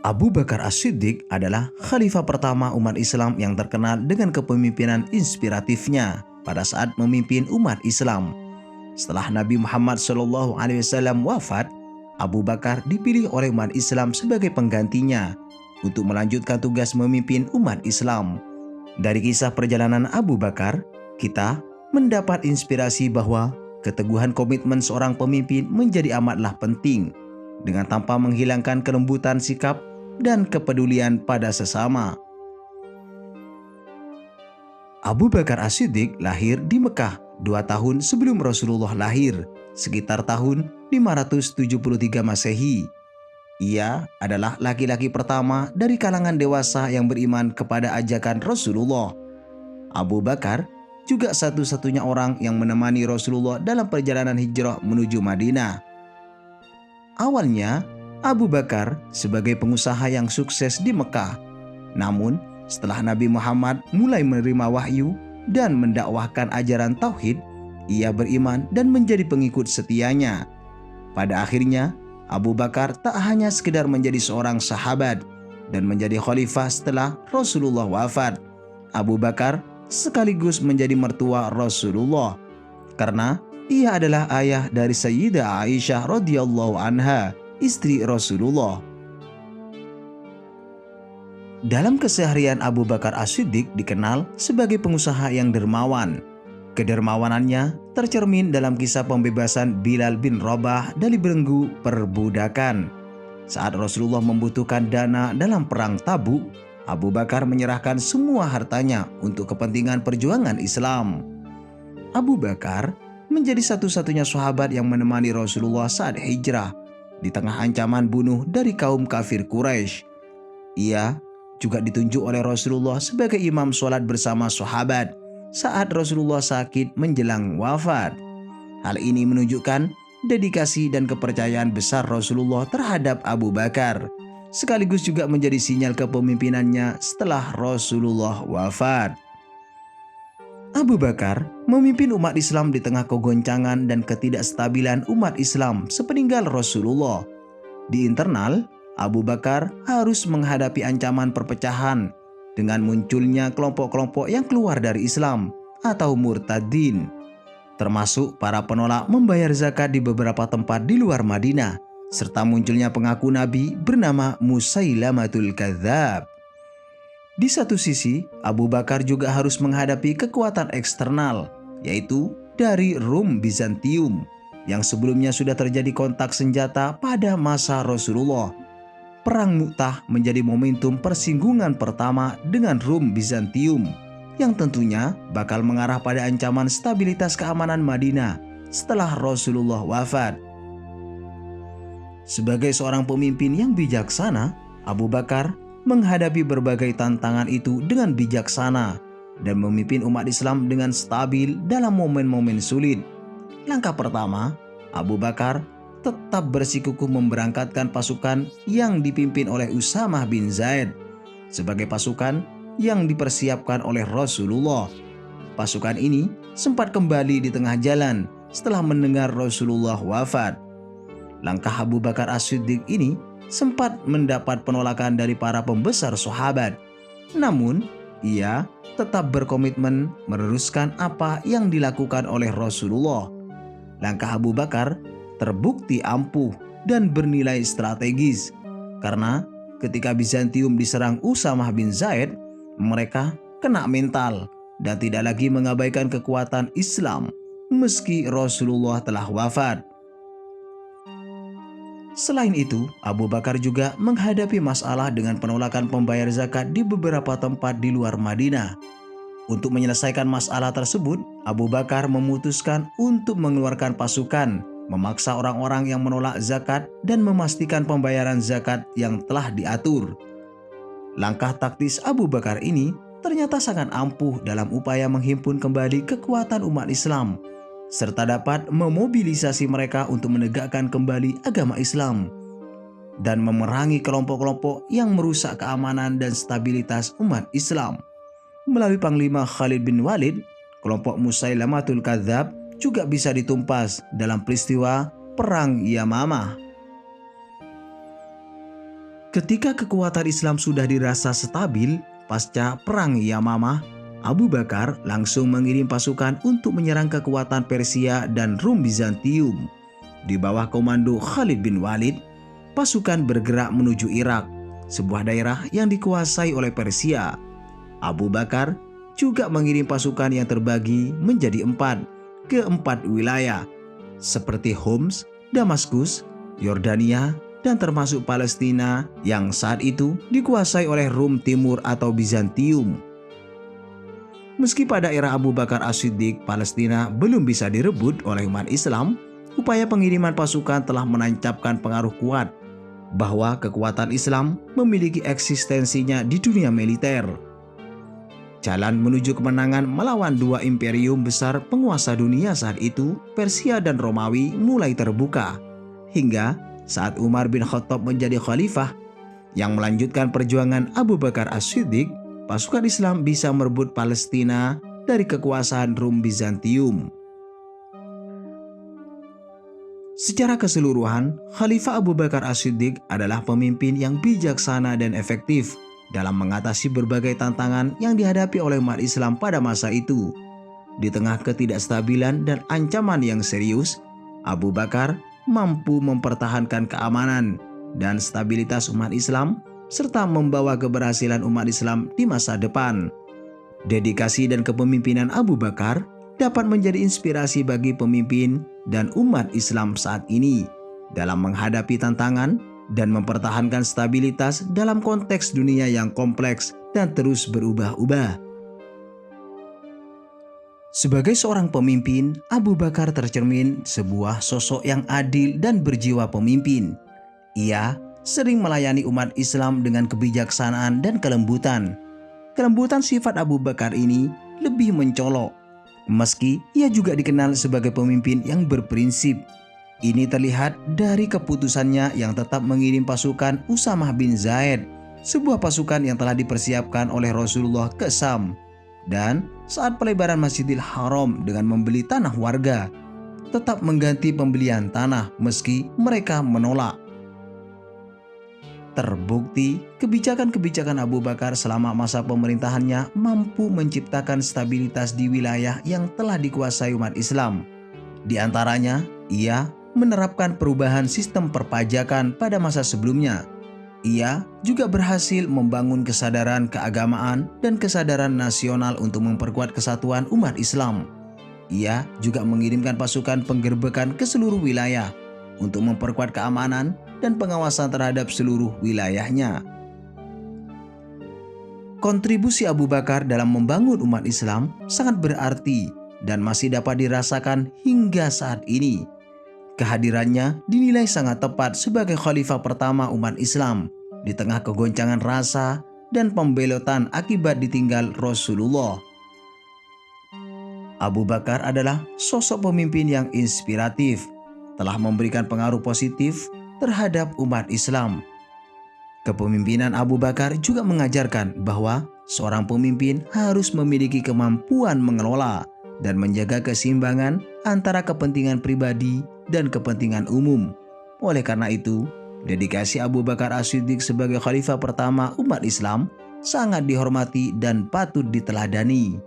Abu Bakar As-Siddiq adalah khalifah pertama umat Islam yang terkenal dengan kepemimpinan inspiratifnya pada saat memimpin umat Islam. Setelah Nabi Muhammad SAW wafat, Abu Bakar dipilih oleh umat Islam sebagai penggantinya untuk melanjutkan tugas memimpin umat Islam. Dari kisah perjalanan Abu Bakar, kita mendapat inspirasi bahwa keteguhan komitmen seorang pemimpin menjadi amatlah penting, dengan tanpa menghilangkan kelembutan sikap dan kepedulian pada sesama. Abu Bakar As-Siddiq lahir di Mekah 2 tahun sebelum Rasulullah lahir, sekitar tahun 573 Masehi. Ia adalah laki-laki pertama dari kalangan dewasa yang beriman kepada ajakan Rasulullah. Abu Bakar juga satu-satunya orang yang menemani Rasulullah dalam perjalanan hijrah menuju Madinah. Awalnya, Abu Bakar sebagai pengusaha yang sukses di Mekah. Namun, setelah Nabi Muhammad mulai menerima wahyu dan mendakwahkan ajaran tauhid, ia beriman dan menjadi pengikut setianya. Pada akhirnya, Abu Bakar tak hanya sekedar menjadi seorang sahabat dan menjadi khalifah setelah Rasulullah wafat. Abu Bakar sekaligus menjadi mertua Rasulullah karena ia adalah ayah dari Sayyidah Aisyah radhiyallahu anha, istri Rasulullah. Dalam keseharian, Abu Bakar As-Siddiq dikenal sebagai pengusaha yang dermawan. Kedermawanannya tercermin dalam kisah pembebasan Bilal bin Rabah dari belenggu perbudakan. Saat Rasulullah membutuhkan dana dalam perang Tabuk, Abu Bakar menyerahkan semua hartanya untuk kepentingan perjuangan Islam. Abu Bakar menjadi satu-satunya sahabat yang menemani Rasulullah saat hijrah di tengah ancaman bunuh dari kaum kafir Quraisy. Ia juga ditunjuk oleh Rasulullah sebagai imam sholat bersama sahabat saat Rasulullah sakit menjelang wafat. Hal ini menunjukkan dedikasi dan kepercayaan besar Rasulullah terhadap Abu Bakar, sekaligus juga menjadi sinyal kepemimpinannya setelah Rasulullah wafat. Abu Bakar memimpin umat Islam di tengah kegoncangan dan ketidakstabilan umat Islam sepeninggal Rasulullah. Di internal, Abu Bakar harus menghadapi ancaman perpecahan dengan munculnya kelompok-kelompok yang keluar dari Islam atau murtadin, termasuk para penolak membayar zakat di beberapa tempat di luar Madinah, serta munculnya pengaku Nabi bernama Musailamatul Kadzab. Di satu sisi, Abu Bakar juga harus menghadapi kekuatan eksternal, yaitu dari Rum Bizantium, yang sebelumnya sudah terjadi kontak senjata pada masa Rasulullah. Perang Mu'tah menjadi momentum persinggungan pertama dengan Rum Bizantium, yang tentunya bakal mengarah pada ancaman stabilitas keamanan Madinah setelah Rasulullah wafat. Sebagai seorang pemimpin yang bijaksana, Abu Bakar menghadapi berbagai tantangan itu dengan bijaksana dan memimpin umat Islam dengan stabil dalam momen-momen sulit. Langkah pertama, Abu Bakar tetap bersikukuh memberangkatkan pasukan yang dipimpin oleh Usamah bin Zaid sebagai pasukan yang dipersiapkan oleh Rasulullah. Pasukan ini sempat kembali di tengah jalan setelah mendengar Rasulullah wafat. Langkah Abu Bakar As-Siddiq ini sempat mendapat penolakan dari para pembesar sahabat. Namun, ia tetap berkomitmen meneruskan apa yang dilakukan oleh Rasulullah. Langkah Abu Bakar terbukti ampuh dan bernilai strategis karena ketika Bizantium diserang Usamah bin Zaid, mereka kena mental dan tidak lagi mengabaikan kekuatan Islam meski Rasulullah telah wafat. Selain itu, Abu Bakar juga menghadapi masalah dengan penolakan pembayar zakat di beberapa tempat di luar Madinah. Untuk menyelesaikan masalah tersebut, Abu Bakar memutuskan untuk mengeluarkan pasukan, memaksa orang-orang yang menolak zakat dan memastikan pembayaran zakat yang telah diatur. Langkah taktis Abu Bakar ini ternyata sangat ampuh dalam upaya menghimpun kembali kekuatan umat Islam, serta dapat memobilisasi mereka untuk menegakkan kembali agama Islam dan memerangi kelompok-kelompok yang merusak keamanan dan stabilitas umat Islam. Melalui Panglima Khalid bin Walid, kelompok Musailamatul Kadzab juga bisa ditumpas dalam peristiwa Perang Yamamah. Ketika kekuatan Islam sudah dirasa stabil pasca Perang Yamamah, Abu Bakar langsung mengirim pasukan untuk menyerang kekuatan Persia dan Rum Bizantium. Di bawah komando Khalid bin Walid, pasukan bergerak menuju Irak, sebuah daerah yang dikuasai oleh Persia. Abu Bakar juga mengirim pasukan yang terbagi menjadi ke empat wilayah, seperti Homs, Damaskus, Yordania, dan termasuk Palestina yang saat itu dikuasai oleh Rum Timur atau Bizantium. Meski pada era Abu Bakar As-Siddiq Palestina belum bisa direbut oleh umat Islam, upaya pengiriman pasukan telah menancapkan pengaruh kuat bahwa kekuatan Islam memiliki eksistensinya di dunia militer. Jalan menuju kemenangan melawan dua imperium besar penguasa dunia saat itu, Persia dan Romawi, mulai terbuka. Hingga saat Umar bin Khattab menjadi khalifah yang melanjutkan perjuangan Abu Bakar As-Siddiq, pasukan Islam bisa merebut Palestina dari kekuasaan Rum Bizantium. Secara keseluruhan, Khalifah Abu Bakar As-Siddiq adalah pemimpin yang bijaksana dan efektif dalam mengatasi berbagai tantangan yang dihadapi oleh umat Islam pada masa itu. Di tengah ketidakstabilan dan ancaman yang serius, Abu Bakar mampu mempertahankan keamanan dan stabilitas umat Islam serta membawa keberhasilan umat Islam di masa depan. Dedikasi dan kepemimpinan Abu Bakar dapat menjadi inspirasi bagi pemimpin dan umat Islam saat ini dalam menghadapi tantangan dan mempertahankan stabilitas dalam konteks dunia yang kompleks dan terus berubah-ubah. Sebagai seorang pemimpin, Abu Bakar tercermin sebuah sosok yang adil dan berjiwa pemimpin. Ia sering melayani umat Islam dengan kebijaksanaan dan kelembutan. Kelembutan sifat Abu Bakar ini lebih mencolok, meski ia juga dikenal sebagai pemimpin yang berprinsip. Ini terlihat dari keputusannya yang tetap mengirim pasukan Usamah bin Zaid, sebuah pasukan yang telah dipersiapkan oleh Rasulullah ke Syam, dan saat pelebaran Masjidil Haram dengan membeli tanah warga, tetap mengganti pembelian tanah meski mereka menolak. Terbukti, kebijakan-kebijakan Abu Bakar selama masa pemerintahannya mampu menciptakan stabilitas di wilayah yang telah dikuasai umat Islam. Di antaranya, ia menerapkan perubahan sistem perpajakan pada masa sebelumnya. Ia juga berhasil membangun kesadaran keagamaan dan kesadaran nasional untuk memperkuat kesatuan umat Islam. Ia juga mengirimkan pasukan penggerbekan ke seluruh wilayah untuk memperkuat keamanan dan pengawasan terhadap seluruh wilayahnya. Kontribusi Abu Bakar dalam membangun umat Islam sangat berarti dan masih dapat dirasakan hingga saat ini. Kehadirannya dinilai sangat tepat sebagai khalifah pertama umat Islam di tengah kegoncangan rasa dan pembelotan akibat ditinggal Rasulullah. Abu Bakar adalah sosok pemimpin yang inspiratif, telah memberikan pengaruh positif terhadap umat Islam. Kepemimpinan Abu Bakar juga mengajarkan bahwa seorang pemimpin harus memiliki kemampuan mengelola dan menjaga keseimbangan antara kepentingan pribadi dan kepentingan umum. Oleh karena itu, dedikasi Abu Bakar As-Siddiq sebagai khalifah pertama umat Islam sangat dihormati dan patut diteladani.